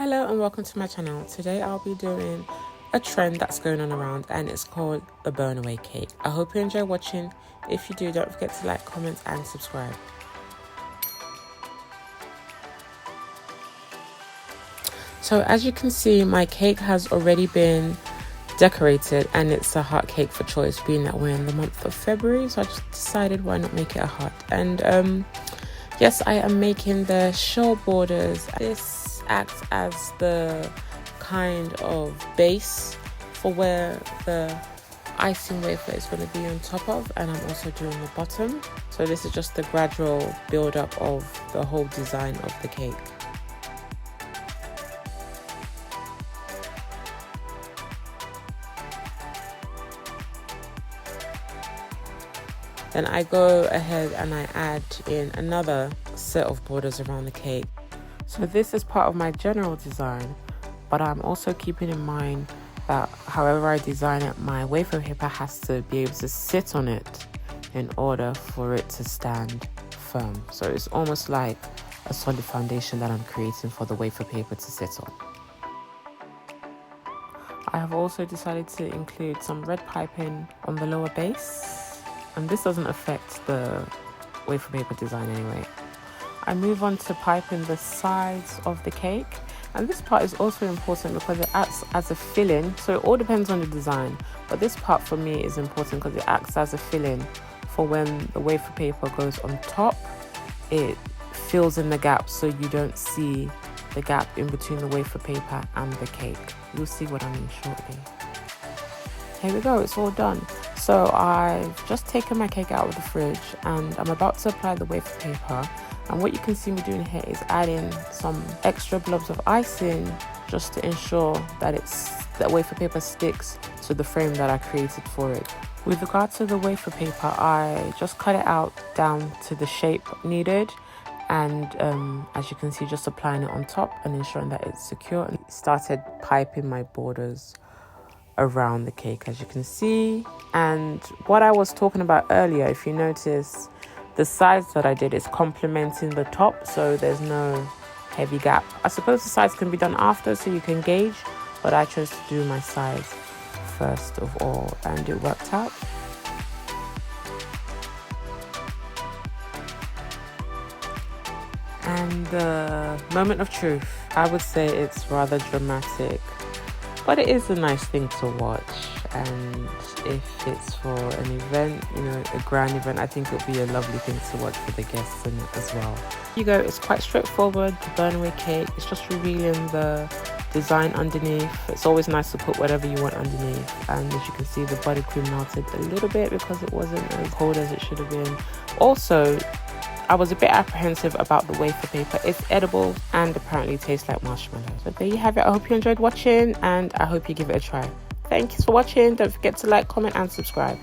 Hello and welcome to my channel. Today I'll be doing a trend that's going on around and it's called the Burnaway cake. I hope you enjoy watching. If you do, don't forget to like, comment and subscribe. So as you can see, my cake has already been decorated and it's a heart cake for choice, being that we're in the month of February, so I just decided why not make it a heart. And yes, I am making the shell borders. This acts as the kind of base for where the icing wafer is going to be on top of, and I'm also doing the bottom. So this is just the gradual build up of the whole design of the cake. Then I go ahead and I add in another set of borders around the cake. So this is part of my general design, but I'm also keeping in mind that however I design it, my wafer paper has to be able to sit on it in order for it to stand firm. So it's almost like a solid foundation that I'm creating for the wafer paper to sit on. I have also decided to include some red piping on the lower base, and this doesn't affect the wafer paper design anyway. I move on to piping the sides of the cake, and this part is also important because it acts as a filling. So it all depends on the design, but this part for me is important because it acts as a filling for when the wafer paper goes on top. It fills in the gap so you don't see the gap in between the wafer paper and the cake. You'll see what I mean shortly. Here we go, it's all done. So I've just taken my cake out of the fridge and I'm about to apply the wafer paper. And what you can see me doing here is adding some extra blobs of icing just to ensure that that wafer paper sticks to the frame that I created for it. With regard to the wafer paper, I just cut it out down to the shape needed, and as you can see, just applying it on top and ensuring that it's secure, and started piping my borders around the cake, as you can see. And what I was talking about earlier, if you notice, the sides that I did is complementing the top, so there's no heavy gap. I suppose the sides can be done after so you can gauge, but I chose to do my sides first of all, and it worked out. And the moment of truth, I would say it's rather dramatic, but it is a nice thing to watch. And if it's for an event, a grand event, I think it'll be a lovely thing to watch for the guests in it as well. Here you go, it's quite straightforward, the Burnaway cake. It's just revealing the design underneath. It's always nice to put whatever you want underneath. And as you can see, the buttercream melted a little bit because it wasn't as cold as it should have been. Also, I was a bit apprehensive about the wafer paper. It's edible and apparently tastes like marshmallows. So there you have it. I hope you enjoyed watching and I hope you give it a try. Thanks for watching. Don't forget to like, comment and subscribe.